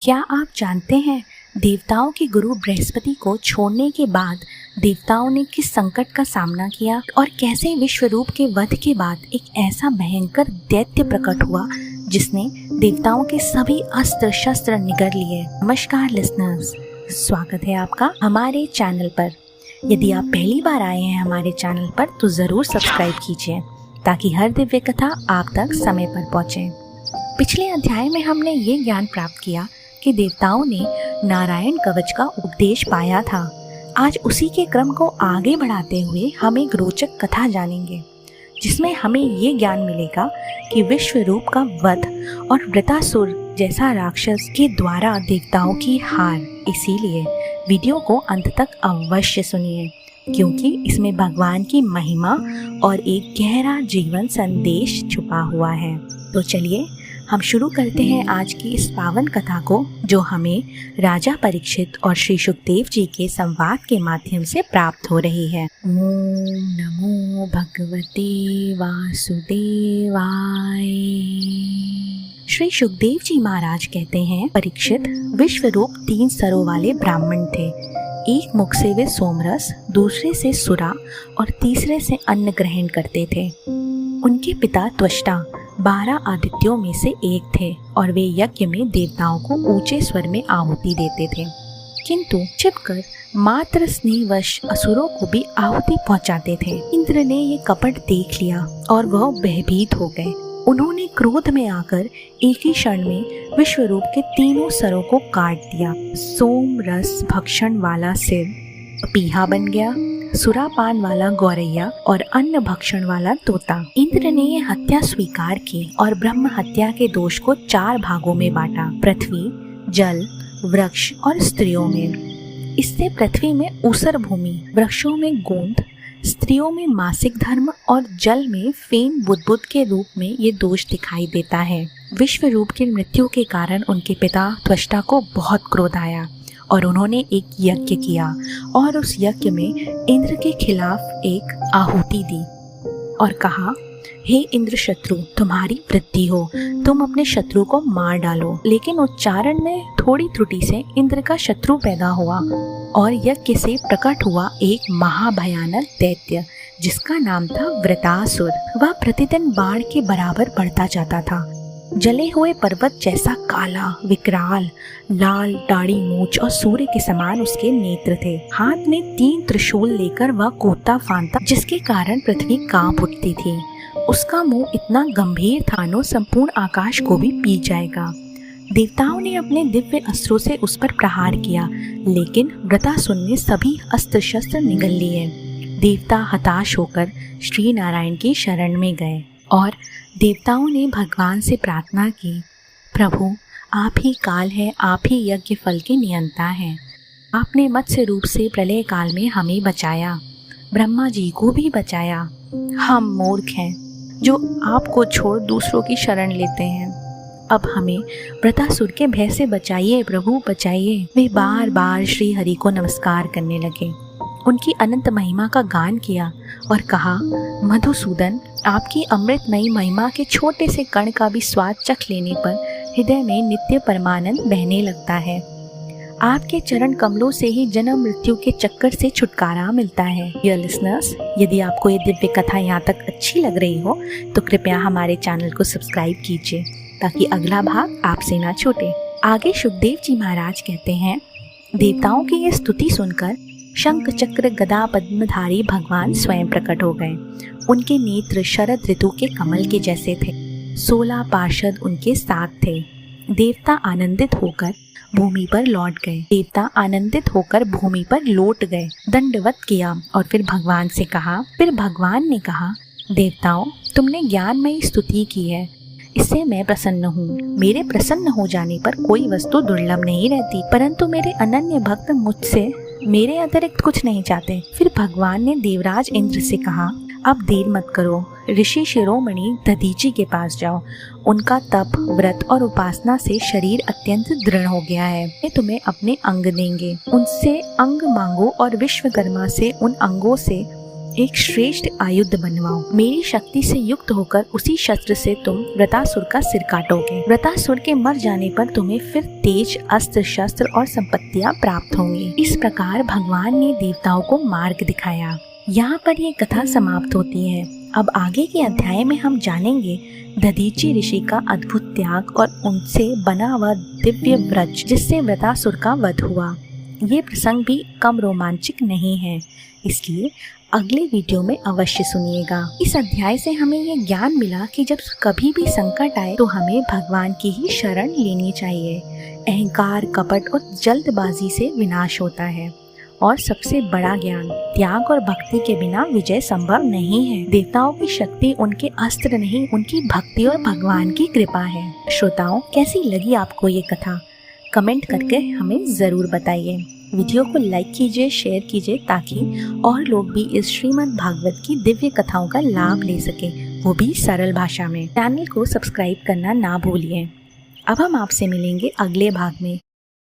क्या आप जानते हैं देवताओं के गुरु बृहस्पति को छोड़ने के बाद देवताओं ने किस संकट का सामना किया और कैसे विश्वरूप के वध के बाद एक ऐसा भयंकर दैत्य प्रकट हुआ जिसने देवताओं के सभी अस्त्र शस्त्र निगल लिए। नमस्कार लिसनर्स, स्वागत है आपका हमारे चैनल पर। यदि आप पहली बार आए हैं हमारे चैनल पर तो ज़रूर सब्सक्राइब कीजिए ताकि हर दिव्य कथा आप तक समय पर पहुँचे। पिछले अध्याय में हमने ये ज्ञान प्राप्त किया कि देवताओं ने नारायण कवच का उपदेश पाया था। आज उसी के क्रम को आगे बढ़ाते हुए हम एक रोचक कथा जानेंगे जिसमें हमें ये ज्ञान मिलेगा कि विश्वरूप का वध और वृतासुर जैसा राक्षस के द्वारा देवताओं की हार। इसीलिए वीडियो को अंत तक अवश्य सुनिए क्योंकि इसमें भगवान की महिमा और एक गहरा जीवन संदेश छुपा हुआ है। तो चलिए हम शुरू करते हैं आज की इस पावन कथा को जो हमें राजा परीक्षित और श्री सुखदेव जी के संवाद के माध्यम से प्राप्त हो रही है। ओम नमो भगवते वासुदेवाय। श्री सुखदेव जी महाराज कहते हैं, परीक्षित, विश्वरूप 3 सरों वाले ब्राह्मण थे। एक मुख से वे सोमरस, दूसरे से सुरा और तीसरे से अन्न ग्रहण करते थे। उनके पिता त्वष्टा 12 आदित्यों में से एक थे और वे यज्ञ में देवताओं को ऊंचे स्वर में आहुति देते थे, किंतु छिपकर मात्र स्नेहवश असुरों को भी आहुति पहुंचाते थे। इंद्र ने ये कपट देख लिया और वह भयभीत हो गए। उन्होंने क्रोध में आकर एक ही क्षण में विश्वरूप के 3 सरों को काट दिया। सोम रस भक्षण वाला सिर पीहा बन गया, सुरापान वाला गौरैया और अन्न भक्षण वाला तोता। इंद्र ने यह हत्या स्वीकार की और ब्रह्म हत्या के दोष को 4 भागों में बांटा, पृथ्वी, जल, वृक्ष और स्त्रियों में। इससे पृथ्वी में ऊसर भूमि, वृक्षों में गोंद, स्त्रियों में मासिक धर्म और जल में फेन बुदबुद के रूप में ये दोष दिखाई देता है। विश्वरूप की मृत्यु के कारण उनके पिता त्वष्टा को बहुत क्रोध आया और उन्होंने एक यज्ञ किया और उस यज्ञ में इंद्र के खिलाफ एक आहुति दी और कहा, हे इंद्र शत्रु, तुम्हारी वृद्धि हो, तुम अपने शत्रु को मार डालो। लेकिन उच्चारण में थोड़ी त्रुटि से इंद्र का शत्रु पैदा हुआ और यज्ञ से प्रकट हुआ एक महाभयानक दैत्य जिसका नाम था वृतासुर। वह प्रतिदिन बाढ़ के बराबर बढ़ता जाता था। जले हुए पर्वत जैसा काला, विकराल, लाल दाढ़ी मूंछ और सूर्य के समान उसके नेत्र थे। हाथ में 3 त्रिशूल लेकर वह कूदता फांदता जिसके कारण पृथ्वी कांप उठती थी। उसका मुंह इतना गंभीर था मानो संपूर्ण आकाश को भी पी जाएगा। देवताओं ने अपने दिव्य अस्त्रों से उस पर प्रहार किया, लेकिन वृतासुर ने सभी अस्त्र शस्त्र निगल लिए। देवता हताश होकर श्री नारायण की शरण में गए और देवताओं ने भगवान से प्रार्थना की, प्रभु, आप ही काल है, आप ही यज्ञ फल के नियंता हैं। आपने मत्स्य रूप से प्रलय काल में हमें बचाया, ब्रह्मा जी को भी बचाया। हम मूर्ख हैं जो आपको छोड़ दूसरों की शरण लेते हैं। अब हमें वृतासुर के भय से बचाइए प्रभु, बचाइए। वे बार बार श्री हरि को नमस्कार करने लगे, उनकी अनंत महिमा का गान किया और कहा, मधुसूदन, आपकी अमृतमयी महिमा के छोटे से कण का भी स्वाद चख लेने पर हृदय में नित्य परमानंद बहने लगता है। आपके चरण कमलों से ही जन्म मृत्यु के चक्कर से छुटकारा मिलता है। डियर लिसनर्स, यदि आपको ये दिव्य कथा यहाँ तक अच्छी लग रही हो तो कृपया हमारे चैनल को सब्सक्राइब कीजिए ताकि अगला भाग आपसे ना छूटे। आगे सुखदेव जी महाराज कहते हैं, देवताओं की ये स्तुति सुनकर शंख चक्र गदा पद्मधारी भगवान स्वयं प्रकट हो गए। उनके नेत्र शरद ऋतु के कमल के जैसे थे। 16 पार्षद उनके साथ थे। देवता आनंदित होकर भूमि पर लौट गए, दंडवत किया और फिर भगवान ने कहा, देवताओं, तुमने ज्ञानमयी स्तुति की है, इससे मैं प्रसन्न हूँ। मेरे प्रसन्न हो जाने पर कोई वस्तु दुर्लभ नहीं रहती, परंतु मेरे अनन्य भक्त मुझसे मेरे अतिरिक्त कुछ नहीं चाहते। फिर भगवान ने देवराज इंद्र से कहा, अब देर मत करो, ऋषि शिरोमणि दधीचि के पास जाओ। उनका तप, व्रत और उपासना से शरीर अत्यंत दृढ़ हो गया है। वे तुम्हें अपने अंग देंगे। उनसे अंग मांगो और विश्वकर्मा से उन अंगों से एक श्रेष्ठ आयुध बनवाओ। मेरी शक्ति से युक्त होकर उसी शस्त्र से तुम वृतासुर का सिर काटोगे। वृतासुर के मर जाने पर तुम्हें फिर तेज अस्त्र शस्त्र और संपत्तियां प्राप्त होंगी। इस प्रकार भगवान ने देवताओं को मार्ग दिखाया। यहाँ पर ये कथा समाप्त होती है। अब आगे के अध्याय में हम जानेंगे दधीचि ऋषि का अद्भुत त्याग और उनसे बना हुआ दिव्य व्रज जिससे वृतासुर का वध हुआ। ये प्रसंग भी कम रोमांचक नहीं है, इसलिए अगले वीडियो में अवश्य सुनिएगा। इस अध्याय से हमें ये ज्ञान मिला कि जब कभी भी संकट आए तो हमें भगवान की ही शरण लेनी चाहिए। अहंकार, कपट और जल्दबाजी से विनाश होता है और सबसे बड़ा ज्ञान त्याग और भक्ति के बिना विजय संभव नहीं है। देवताओं की शक्ति उनके अस्त्र नहीं, उनकी भक्ति और भगवान की कृपा है। श्रोताओं, कैसी लगी आपको ये कथा? कमेंट करके हमें ज़रूर बताइए। वीडियो को लाइक कीजिए, शेयर कीजिए ताकि और लोग भी इस श्रीमद् भागवत की दिव्य कथाओं का लाभ ले सके, वो भी सरल भाषा में। चैनल को सब्सक्राइब करना ना भूलिए। अब हम आपसे मिलेंगे अगले भाग में।